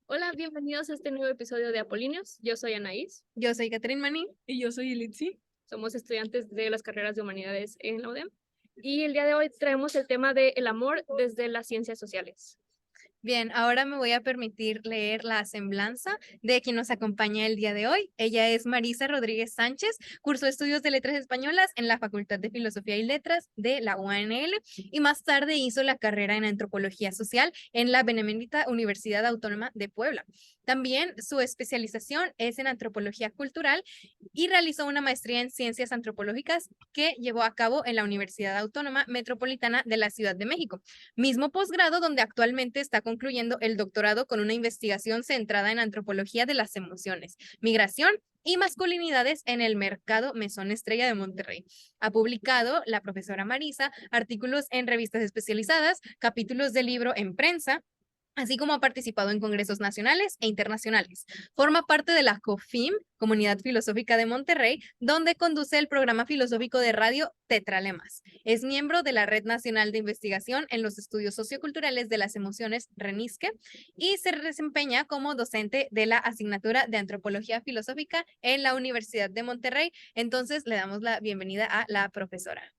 Hola, bienvenidos a este nuevo episodio de Apolíneos. Yo soy Anaís, Yo soy Catherine Maní. Y yo soy Ilitzi. somos estudiantes de las carreras de humanidades en la UDEM y el día de hoy traemos el tema de el amor desde las ciencias sociales. Bien, ahora me voy a permitir leer la semblanza de quien nos acompaña el día de hoy. Ella es Marisa Rodríguez Sánchez, cursó estudios de Letras Españolas en la Facultad de Filosofía y Letras de la UANL y más tarde hizo la carrera en Antropología Social en la Benemérita Universidad Autónoma de Puebla. También su especialización es en Antropología Cultural y realizó una maestría en Ciencias Antropológicas que llevó a cabo en la Universidad Autónoma Metropolitana de la Ciudad de México, mismo posgrado donde actualmente está concluyendo el doctorado con una investigación centrada en antropología de las emociones, migración y masculinidades en el mercado Mesón Estrella de Monterrey. Ha publicado, la profesora Marisa, artículos en revistas especializadas, capítulos de libro en prensa, así como ha participado en congresos nacionales e internacionales. Forma parte de la COFIM, Comunidad Filosófica de Monterrey, donde conduce el programa filosófico de radio Tetralemas. Es miembro de la Red Nacional de Investigación en los Estudios Socioculturales de las Emociones, RENISQUE, y se desempeña como docente de la asignatura de Antropología Filosófica en la Universidad de Monterrey. Entonces, le damos la bienvenida a la profesora.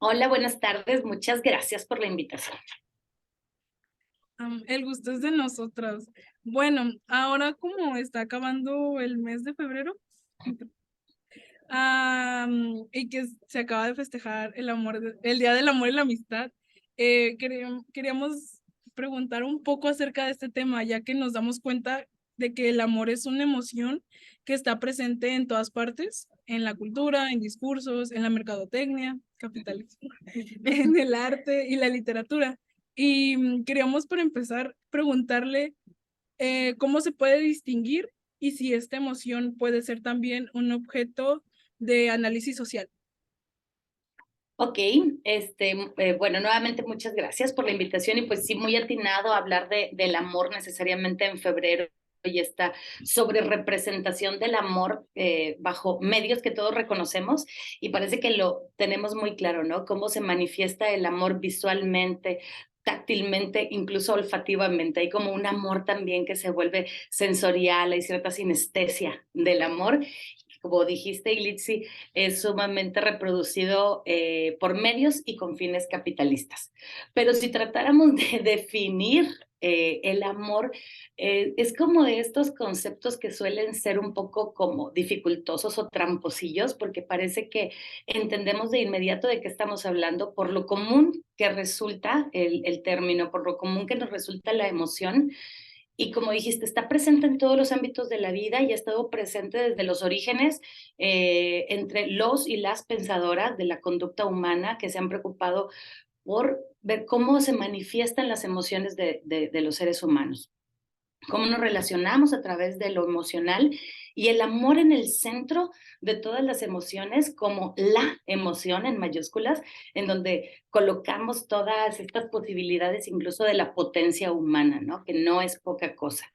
Hola, buenas tardes. Muchas gracias por la invitación. El gusto es de nosotras. Bueno, ahora como está acabando el mes de febrero, y que se acaba de festejar el Día del Amor y la Amistad, queríamos preguntar un poco acerca de este tema, ya que nos damos cuenta de que el amor es una emoción que está presente en todas partes, en la cultura, en discursos, en la mercadotecnia, capitalismo, en el arte y la literatura. Y queríamos, para empezar, preguntarle cómo se puede distinguir y si esta emoción puede ser también un objeto de análisis social. Ok, bueno, nuevamente muchas gracias por la invitación y pues sí, muy atinado a hablar del amor necesariamente en febrero y esta sobre representación del amor bajo medios que todos reconocemos y parece que lo tenemos muy claro, ¿no? Cómo se manifiesta el amor visualmente, táctilmente, incluso olfativamente. Hay como un amor también que se vuelve sensorial, hay cierta sinestesia del amor. Como dijiste, Ilitzi, es sumamente reproducido por medios y con fines capitalistas. Pero si tratáramos de definir el amor, es como de estos conceptos que suelen ser un poco como dificultosos o tramposillos, porque parece que entendemos de inmediato de qué estamos hablando por lo común que resulta el término, por lo común que nos resulta la emoción. Y como dijiste, está presente en todos los ámbitos de la vida y ha estado presente desde los orígenes entre los y las pensadoras de la conducta humana que se han preocupado por ver cómo se manifiestan las emociones de los seres humanos, cómo nos relacionamos a través de lo emocional y el amor en el centro de todas las emociones como la emoción en mayúsculas, en donde colocamos todas estas posibilidades incluso de la potencia humana, ¿no? Que no es poca cosa.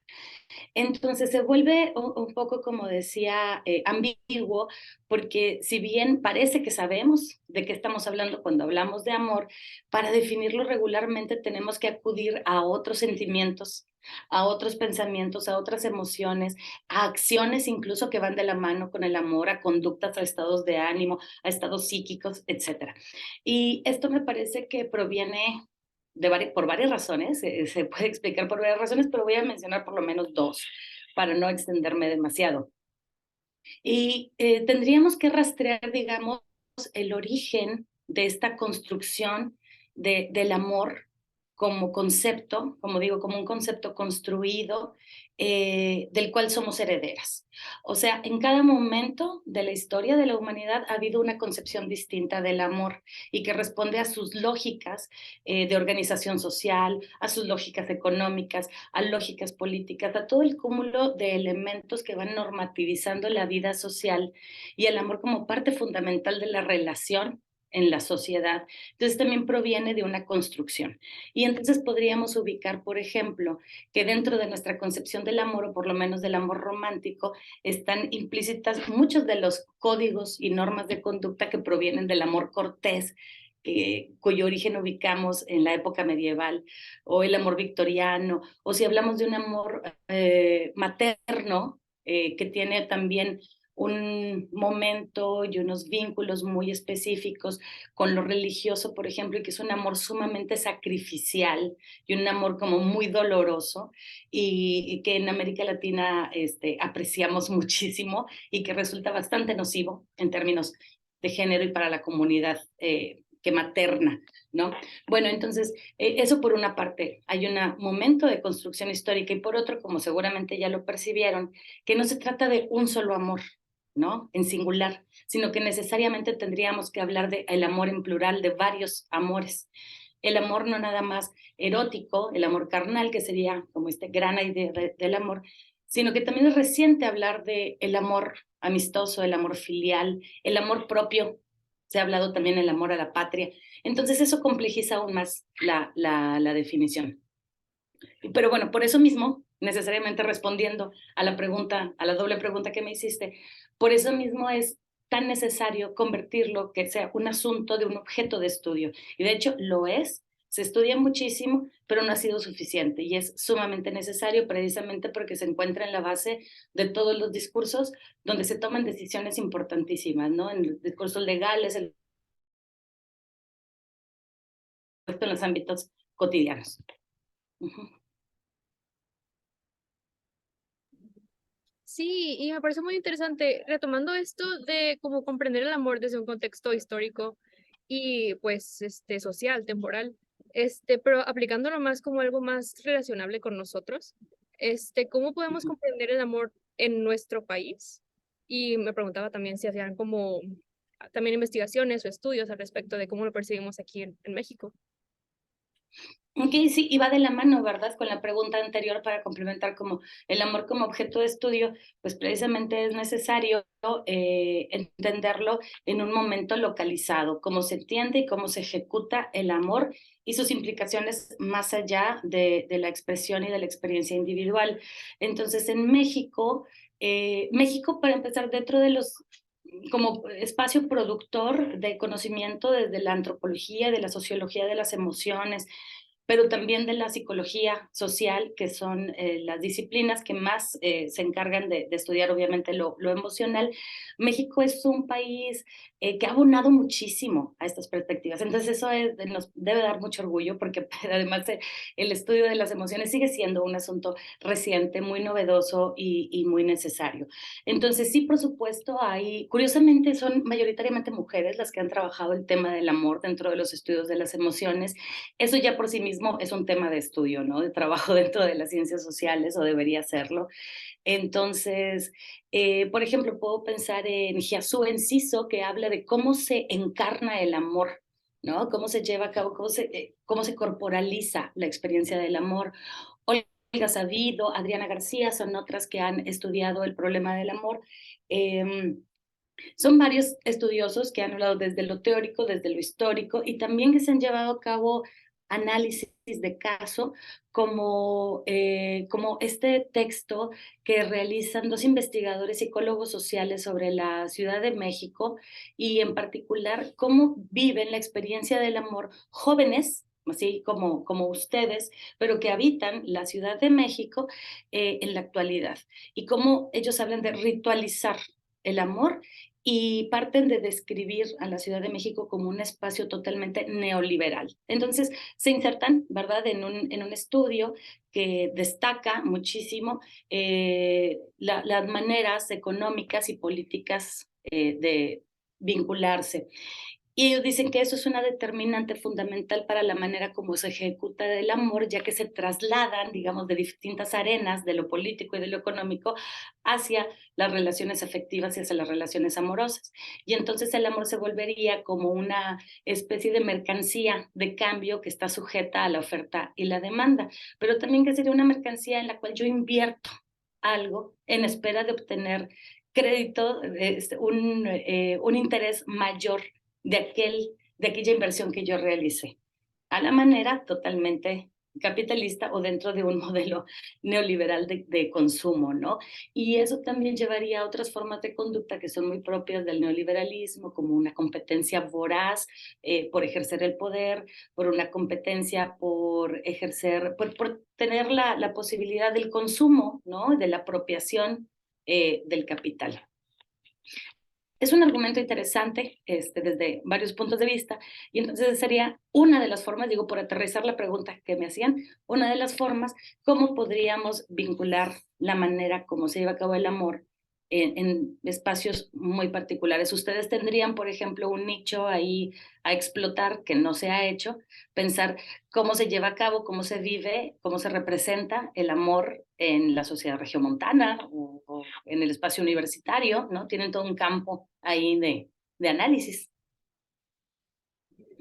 Entonces se vuelve un poco, como decía, ambiguo, porque si bien parece que sabemos de qué estamos hablando cuando hablamos de amor, para definirlo regularmente tenemos que acudir a otros sentimientos, a otros pensamientos, a otras emociones, a acciones incluso que van de la mano con el amor, a conductas, a estados de ánimo, a estados psíquicos, etcétera. Y esto me parece que proviene por varias razones, se puede explicar por varias razones, pero voy a mencionar por lo menos dos para no extenderme demasiado. Y tendríamos que rastrear, digamos, el origen de esta construcción del amor como concepto, como digo, como un concepto construido del cual somos herederas. O sea, en cada momento de la historia de la humanidad ha habido una concepción distinta del amor y que responde a sus lógicas de organización social, a sus lógicas económicas, a lógicas políticas, a todo el cúmulo de elementos que van normativizando la vida social y el amor como parte fundamental de la relación en la sociedad. Entonces también proviene de una construcción. Y entonces podríamos ubicar, por ejemplo, que dentro de nuestra concepción del amor, o por lo menos del amor romántico, están implícitas muchos de los códigos y normas de conducta que provienen del amor cortés, cuyo origen ubicamos en la época medieval, o el amor victoriano, o si hablamos de un amor materno, que tiene también un momento y unos vínculos muy específicos con lo religioso, por ejemplo, y que es un amor sumamente sacrificial y un amor como muy doloroso, y que en América Latina apreciamos muchísimo y que resulta bastante nocivo en términos de género y para la comunidad que materna, ¿no? Bueno, entonces, eso por una parte, hay un momento de construcción histórica, y por otro, como seguramente ya lo percibieron, que no se trata de un solo amor, ¿no? En singular, sino que necesariamente tendríamos que hablar del amor en plural, de varios amores. El amor no nada más erótico, el amor carnal, que sería como gran idea del amor, sino que también es reciente hablar del amor amistoso, el amor filial, el amor propio. Se ha hablado también del amor a la patria. Entonces eso complejiza aún más la definición. Pero bueno, por eso mismo, necesariamente respondiendo a la pregunta, a la doble pregunta que me hiciste, por eso mismo es tan necesario convertirlo, que sea un asunto de un objeto de estudio. Y de hecho lo es, se estudia muchísimo, pero no ha sido suficiente, y es sumamente necesario precisamente porque se encuentra en la base de todos los discursos donde se toman decisiones importantísimas, ¿no? En los discursos legales, en los ámbitos cotidianos. Uh-huh. Sí, y me parece muy interesante, retomando esto de cómo comprender el amor desde un contexto histórico y pues social, temporal, pero aplicándolo más como algo más relacionable con nosotros, ¿cómo podemos comprender el amor en nuestro país? Y me preguntaba también si hacían como también investigaciones o estudios al respecto de cómo lo percibimos aquí en México. Ok, sí, y va de la mano, ¿verdad? Con la pregunta anterior, para complementar como el amor como objeto de estudio, pues precisamente es necesario entenderlo en un momento localizado, cómo se entiende y cómo se ejecuta el amor y sus implicaciones más allá de la expresión y de la experiencia individual. Entonces, en México, México, para empezar, dentro de los como espacio productor de conocimiento desde la antropología, de la sociología de las emociones, pero también de la psicología social, que son las disciplinas que más se encargan de estudiar, obviamente, lo emocional. México es un país que ha abonado muchísimo a estas perspectivas. Entonces eso nos debe dar mucho orgullo, porque además el estudio de las emociones sigue siendo un asunto reciente, muy novedoso y muy necesario. Entonces sí, por supuesto, curiosamente son mayoritariamente mujeres las que han trabajado el tema del amor dentro de los estudios de las emociones. Eso ya por sí mismo es un tema de estudio, ¿no? De trabajo dentro de las ciencias sociales, o debería serlo. Entonces, por ejemplo, puedo pensar en Jiazú Enciso, que habla de cómo se encarna el amor, ¿no? Cómo se lleva a cabo, cómo se corporaliza la experiencia del amor. Olga Sabido, Adriana García son otras que han estudiado el problema del amor. Son varios estudiosos que han hablado desde lo teórico, desde lo histórico, y también que se han llevado a cabo análisis de caso, como este texto que realizan dos investigadores psicólogos sociales sobre la Ciudad de México, y en particular cómo viven la experiencia del amor jóvenes, así como ustedes, pero que habitan la Ciudad de México en la actualidad, y cómo ellos hablan de ritualizar el amor, y parten de describir a la Ciudad de México como un espacio totalmente neoliberal. Entonces se insertan, ¿verdad?, en un estudio que destaca muchísimo las maneras económicas y políticas de vincularse. Y ellos dicen que eso es una determinante fundamental para la manera como se ejecuta el amor, ya que se trasladan, digamos, de distintas arenas, de lo político y de lo económico, hacia las relaciones afectivas y hacia las relaciones amorosas. Y entonces el amor se volvería como una especie de mercancía de cambio que está sujeta a la oferta y la demanda, pero también que sería una mercancía en la cual yo invierto algo en espera de obtener crédito, un interés mayor de aquella inversión que yo realicé, a la manera totalmente capitalista o dentro de un modelo neoliberal de consumo, ¿no? Y eso también llevaría a otras formas de conducta que son muy propias del neoliberalismo, como una competencia voraz por ejercer el poder, por una competencia por ejercer, por tener la posibilidad del consumo, ¿no? De la apropiación del capital. Es un argumento interesante desde varios puntos de vista, y entonces sería una de las formas, digo, por aterrizar la pregunta que me hacían, una de las formas, cómo podríamos vincular la manera como se lleva a cabo el amor en espacios muy particulares. Ustedes tendrían, por ejemplo, un nicho ahí a explotar que no se ha hecho, pensar cómo se lleva a cabo, cómo se vive, cómo se representa el amor en la sociedad regiomontana o en el espacio universitario, ¿no? Tienen todo un campo ahí de análisis.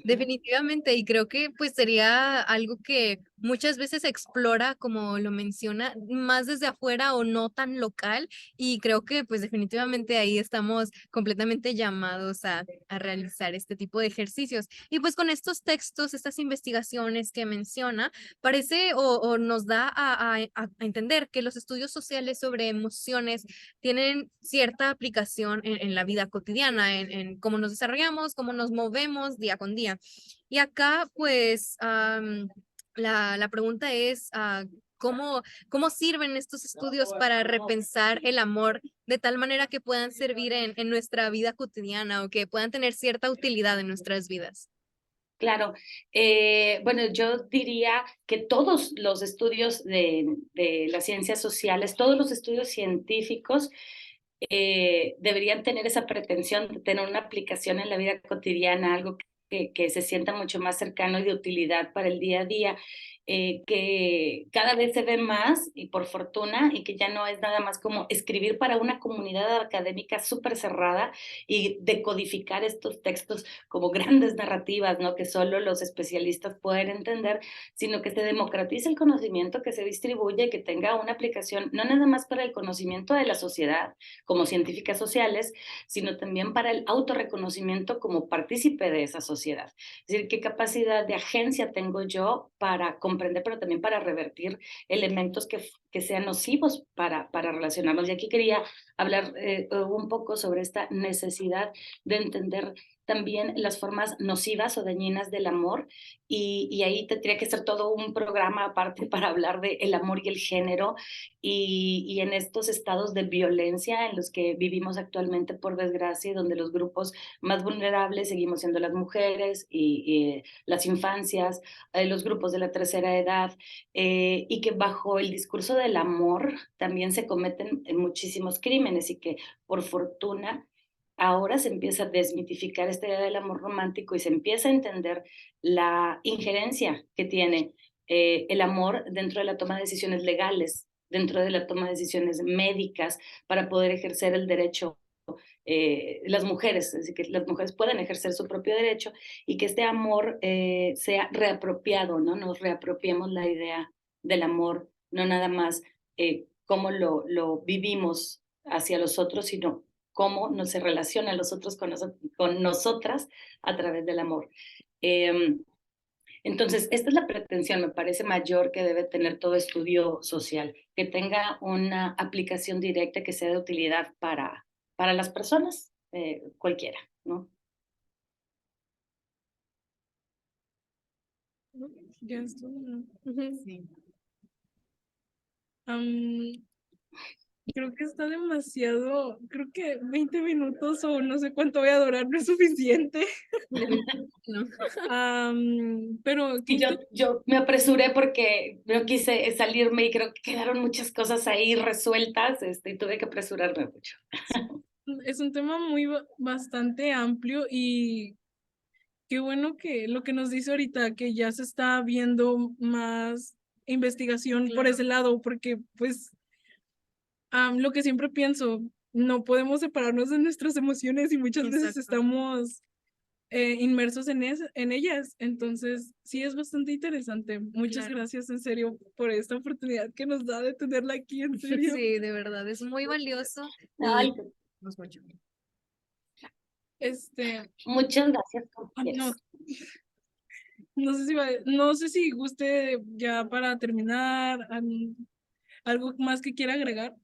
Definitivamente, y creo que pues sería algo que muchas veces se explora, como lo menciona, más desde afuera o no tan local, y creo que pues definitivamente ahí estamos completamente llamados a realizar este tipo de ejercicios. Y pues con estos textos, estas investigaciones que menciona, parece o nos da a entender que los estudios sociales sobre emociones tienen cierta aplicación en la vida cotidiana, en cómo nos desarrollamos, cómo nos movemos día con día. Y acá, pues, la pregunta es, ¿cómo sirven estos estudios para repensar el amor de tal manera que puedan servir en nuestra vida cotidiana o que puedan tener cierta utilidad en nuestras vidas? Claro, bueno, yo diría que todos los estudios de las ciencias sociales, todos los estudios científicos deberían tener esa pretensión de tener una aplicación en la vida cotidiana, algo que se sienta mucho más cercano y de utilidad para el día a día, que cada vez se ve más y por fortuna, y que ya no es nada más como escribir para una comunidad académica súper cerrada y decodificar estos textos como grandes narrativas, ¿no? Que solo los especialistas pueden entender, sino que se democratice el conocimiento, que se distribuye, que tenga una aplicación no nada más para el conocimiento de la sociedad, como científicas sociales, sino también para el autorreconocimiento como partícipe de esa sociedad. Es decir, qué capacidad de agencia tengo yo para comprender, pero también para revertir elementos que sean nocivos para relacionarnos. Y aquí quería hablar un poco sobre esta necesidad de entender también las formas nocivas o dañinas del amor, y ahí tendría que ser todo un programa aparte para hablar de el amor y el género, y en estos estados de violencia en los que vivimos actualmente, por desgracia, y donde los grupos más vulnerables seguimos siendo las mujeres y las infancias, los grupos de la tercera edad, y que bajo el discurso del amor también se cometen muchísimos crímenes, y que por fortuna ahora se empieza a desmitificar esta idea del amor romántico y se empieza a entender la injerencia que tiene el amor dentro de la toma de decisiones legales, dentro de la toma de decisiones médicas, para poder ejercer el derecho las mujeres, es decir, que las mujeres puedan ejercer su propio derecho, y que este amor sea reapropiado, ¿no? Nos reapropiemos la idea del amor, no nada más cómo lo vivimos hacia los otros, sino cómo nos se relacionan los otros con nosotras a través del amor. Entonces, esta es la pretensión, me parece, mayor que debe tener todo estudio social, que tenga una aplicación directa que sea de utilidad para las personas, cualquiera, ¿no? Ya estoy, ¿no? Sí. Creo que está demasiado, creo que 20 minutos o no sé cuánto voy a durar no es suficiente. No. Pero Y yo me apresuré porque no quise salirme y creo que quedaron muchas cosas ahí resueltas, y tuve que apresurarme mucho. es un tema muy bastante amplio, y qué bueno que lo que nos dice ahorita, que ya se está viendo más investigación por ese lado, porque pues lo que siempre pienso, no podemos separarnos de nuestras emociones y muchas veces Exacto. estamos inmersos en ellas. Entonces, sí es bastante interesante. Muchas Claro. gracias en serio por esta oportunidad que nos da de tenerla aquí, en serio. Sí, de verdad, es muy valioso Ay, y nos mucho. Este, muchas gracias, no, compañeros. No sé si guste ya para terminar, algo más que quiera agregar.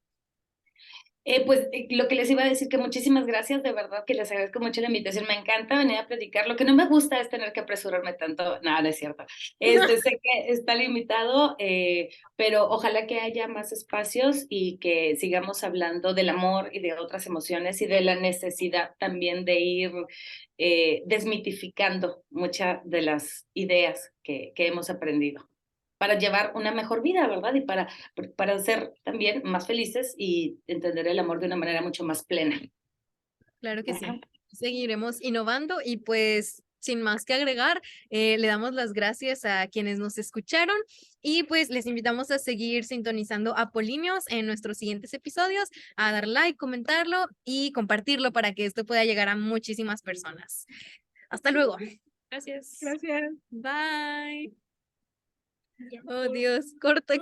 Lo que les iba a decir, que muchísimas gracias, de verdad que les agradezco mucho la invitación, me encanta venir a platicar, lo que no me gusta es tener que apresurarme tanto, no, no es cierto, sé que está limitado, pero ojalá que haya más espacios y que sigamos hablando del amor y de otras emociones y de la necesidad también de ir desmitificando muchas de las ideas que hemos aprendido para llevar una mejor vida, ¿verdad? Y para ser también más felices y entender el amor de una manera mucho más plena. Claro que Ajá. sí. Seguiremos innovando y pues sin más que agregar, le damos las gracias a quienes nos escucharon y pues les invitamos a seguir sintonizando Apolíneos en nuestros siguientes episodios, a dar like, comentarlo y compartirlo para que esto pueda llegar a muchísimas personas. Hasta luego. Gracias. Gracias. Bye. Ya. Oh Dios, corta.